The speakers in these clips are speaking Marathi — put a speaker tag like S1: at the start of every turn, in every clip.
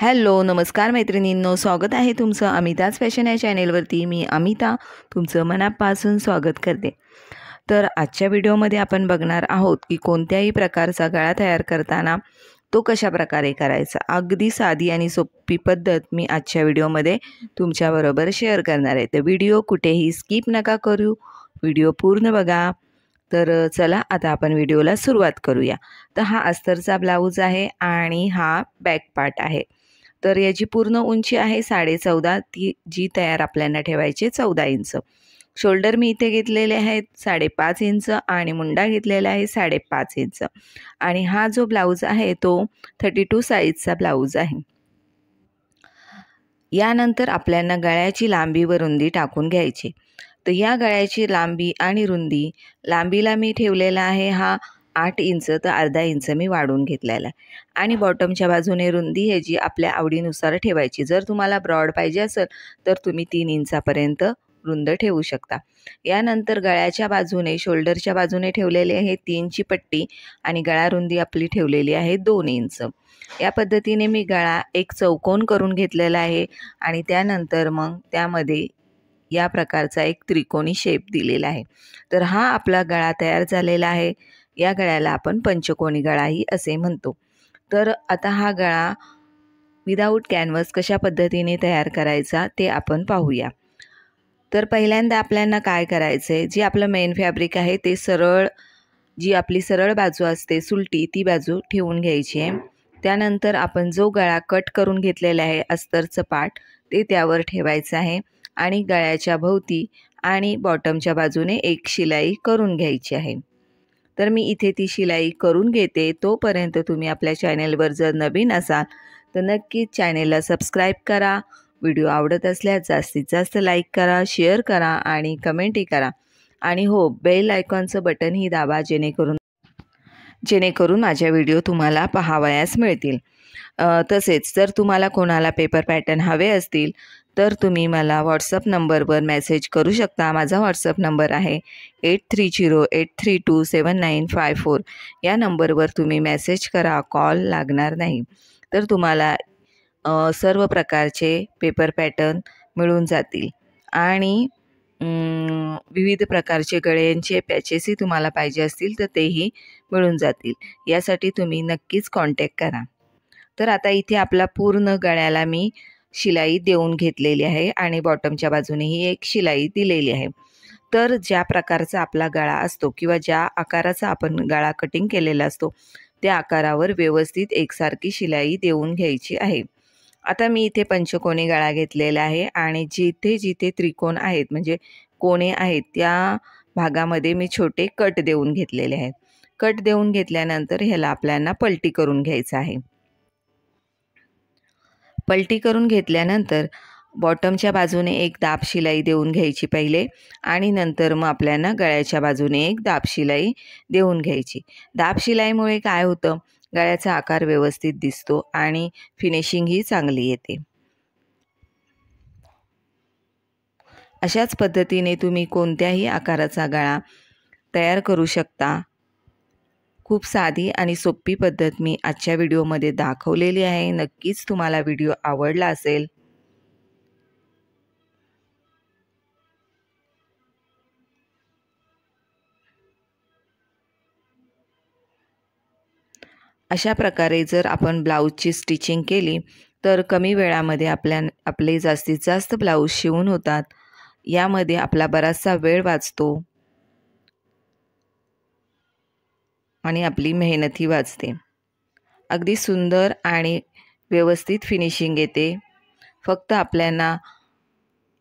S1: हॅलो, नमस्कार मैत्रिणींनो, स्वागत आहे तुमचं अमिताज फॅशन या चॅनेलवरती. मी अमिता तुमचं मनापासून स्वागत करते. तर आजच्या व्हिडिओमध्ये आपण बघणार आहोत की कोणत्याही प्रकारचा गळा तयार करताना तो कशा प्रकारे करायचा. अगदी साधी आणि सोपी पद्धत मी आजच्या व्हिडिओमध्ये तुमच्याबरोबर शेअर करणार आहे. तर व्हिडिओ कुठेही स्किप नका करू, व्हिडिओ पूर्ण बघा. तर चला आता आपण व्हिडिओला सुरुवात करूया. तर हा अस्तरचा ब्लाऊज आहे आणि हा बॅक पार्ट आहे. तर याची पूर्ण उंची आहे 14.5, ती जी तयार आपल्याला ठेवायची 14 इंच. शोल्डर मी इथे घेतलेले आहेत 5.5 इंच आणि मुंडा घेतलेला आहे 5.5 इंच. आणि हा जो ब्लाऊज आहे तो 32 साईजचा ब्लाऊज आहे. यानंतर आपल्याला गळ्याची लांबी व रुंदी टाकून घ्यायची. तर या गळ्याची लांबी आणि रुंदी, लांबीला मी ठेवलेला आहे हा 8 इंच, तर अर्धा इंच मी वाढवून घेतलेला आहे. आणि बॉटमच्या बाजूने रुंदी ह्याची आपल्या आवडीनुसार ठेवायची. जर तुम्हाला ब्रॉड पाहिजे असेल तर तुम्ही 3 इंचापर्यंत रुंद ठेवू शकता. यानंतर गळ्याच्या बाजूने, शोल्डरच्या बाजूने ठेवलेली आहे 3ची पट्टी आणि गळा रुंदी आपली ठेवलेली आहे 2 इंच. या पद्धतीने मी गळा एक चौकोन करून घेतलेला आहे आणि त्यानंतर मग त्यामध्ये या प्रकारचा एक त्रिकोणी शेप दिलेला आहे. तर हा आपला गळा तयार झालेला आहे. या गळ्याला आपण पंचकोनी गळाही असे म्हणतो. तर आता हा गळा विदाऊट कॅनव्हास कशा पद्धतीने तयार करायचा ते आपण पाहूया. तर पहिल्यांदा आपल्याला काय करायचं आहे, जे आपलं मेन फॅब्रिक आहे ते सरळ, जी आपली सरळ बाजू असते सुलटी, ती बाजू ठेवून घ्यायची आहे. त्यानंतर आपण जो गळा कट करून घेतलेला आहे अस्तरचं पार्ट, ते त्यावर ठेवायचं आहे आणि गळ्याच्या भोवती आणि बॉटमच्या बाजूने एक शिलाई करून घ्यायची आहे. तर मी इथे ती शिलाई करून घेते. तोपर्यंत तुम्ही आपल्या चॅनेलवर जर नवीन असाल तर नक्कीच चॅनेलला सबस्क्राईब करा. व्हिडिओ आवडत असल्यास जास्तीत जास्त लाईक करा, शेअर करा आणि कमेंटही करा. आणि हो, बेल आयकॉनचं बटनही दाबा जेणेकरून माझ्या व्हिडिओ तुम्हाला पाहावयास मिळतील. तसेच जर तुम्हाला कोणाला पेपर पॅटर्न हवे असतील तर तुम्ही मला व्हॉट्सअप नंबरवर मेसेज करू शकता. माझा व्हॉट्सअप नंबर आहे 8308327954. या नंबरवर तुम्ही मेसेज करा, कॉल लागणार नाही. तर तुम्हाला सर्व प्रकारचे पेपर पॅटर्न मिळून जातील आणि विविध प्रकारचे गळ्यांचे पॅचेसही तुम्हाला पाहिजे असतील तर तेही मिळून जातील. यासाठी तुम्ही नक्कीच कॉन्टॅक्ट करा. तर आता इथे आपला पूर्ण गळ्याला मी शिलाई देऊन घेतलेली आहे आणि बॉटमच्या बाजूनेही एक शिलाई दिलेली आहे. तर ज्या प्रकारचा आपला गळा असतो किंवा ज्या आकाराचा आपण गळा कटिंग केलेला असतो त्या आकारावर व्यवस्थित एकसारखी शिलाई देऊन घ्यायची आहे. आता मी इथे पंचकोनी गळा घेतलेला आहे आणि जिथे जिथे त्रिकोण आहेत म्हणजे कोणे आहेत त्या भागामध्ये मी छोटे कट देऊन घेतलेले आहेत. कट देऊन घेतल्यानंतर ह्याला आपल्याला पलटी करून घ्यायचं आहे. पलटी करून घेतल्यानंतर बॉटमच्या बाजूने एक दाब शिलाई देऊन घ्यायची पहिले आणि नंतर मग आपल्याला गळ्याच्या बाजूने एक दाब शिलाई देऊन घ्यायची. दाब शिलाईमुळे काय होतं, गळ्याचा आकार व्यवस्थित दिसतो आणि फिनिशिंगही चांगली येते. अशाच पद्धतीने तुम्ही कोणत्याही आकाराचा गळा तयार करू शकता. खूप साधी आणि सोपी पद्धत मी आजच्या व्हिडिओमध्ये दाखवलेली आहे. नक्कीच तुम्हाला व्हिडिओ आवडला असेल. अशा प्रकारे जर आपण ब्लाऊजची स्टिचिंग केली तर कमी वेळामध्ये आपले जास्तीत जास्त ब्लाऊज शिवून होतात. यामध्ये आपला बराचसा वेळ वाचतो आणि आपली मेहनतही वाचते. अगदी सुंदर आणि व्यवस्थित फिनिशिंग येते. फक्त आपल्याला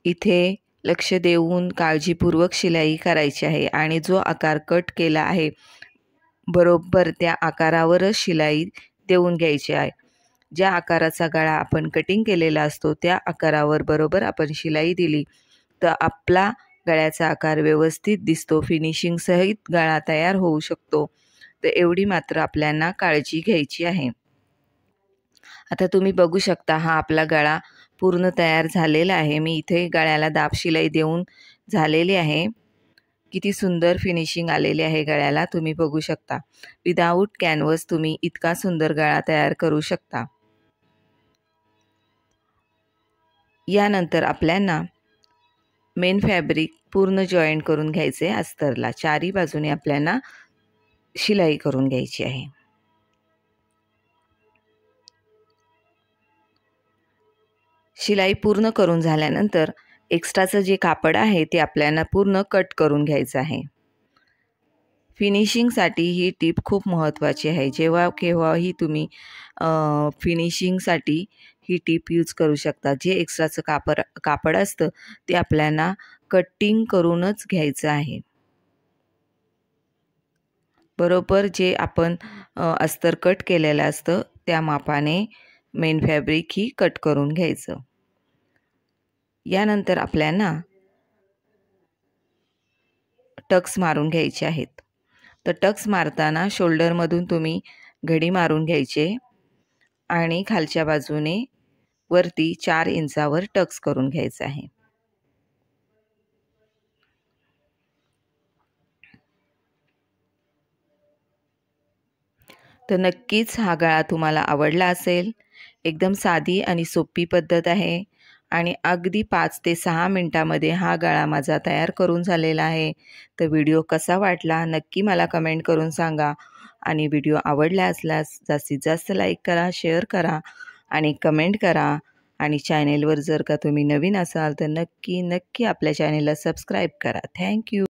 S1: इथे लक्ष देऊन काळजीपूर्वक शिलाई करायची आहे आणि जो आकार कट केला आहे बरोबर त्या आकारावरच शिलाई देऊन घ्यायची आहे. ज्या आकाराचा गळा आपण कटिंग केलेला असतो त्या आकारावर बरोबर आपण शिलाई दिली तर आपला गळ्याचा आकार व्यवस्थित दिसतो, फिनिशिंग सहित गळा तयार होऊ शकतो. तर एवढी मात्र आपल्याला काळजी घ्यायची आहे. आता तुम्ही बघू शकता हा आपला गळा पूर्ण तयार झालेला आहे. मी इथे गळ्याला दाब शिलाई देऊन झालेली आहे. किती सुंदर फिनिशिंग आलेली आहे गळ्याला, तुम्ही बघू शकता. विदाऊट कॅनव्हास तुम्ही इतका सुंदर गळा तयार करू शकता. यानंतर आपल्याला मेन फॅब्रिक पूर्ण जॉईंट करून घ्यायचे अस्तरला. चारी बाजूने आपल्याला शिलाई करून घ्यायची आहे. शिलाई पूर्ण करून झाल्यानंतर एक्स्ट्राचं जे कापड आहे ते आपल्याला पूर्ण कट करून घ्यायचं आहे. फिनिशिंगसाठी ही टीप खूप महत्त्वाची आहे. जेव्हा केव्हाही तुम्ही फिनिशिंगसाठी ही टीप यूज करू शकता. जे एक्स्ट्राचं कापड असतं ते आपल्याला कटिंग करूनच घ्यायचं आहे. बरोबर जे आपण अस्तर कट केलेलं असतं त्या मापाने मेन फॅब्रिक ही कट करून घ्यायचं. यानंतर आपल्याला टक्स मारून घ्यायचे आहेत. तर टक्स मारताना शोल्डरमधून तुम्ही घडी मारून घ्यायचे आणि खालच्या बाजूने वरती 4 इंचावर टक्स करून घ्यायचं आहे. तर नक्कीच हा गळा तुम्हाला आवडला असेल. एकदम साधी आणि सोपी पद्धत आहे आणि अगदी 5 ते 6 मिनटामध्ये हा गळा माझा तयार करून झालेला आहे. तर व्हिडिओ कसा वाटला नक्की मला कमेंट करून सांगा आणि व्हिडिओ आवडला असल्यास जास्तीत जास्त लाईक करा, शेअर करा आणि कमेंट करा आणि चॅनेलवर जर का तुम्ही नवीन असाल तर नक्की आपल्या चॅनेलला सबस्क्राईब करा. Thank you.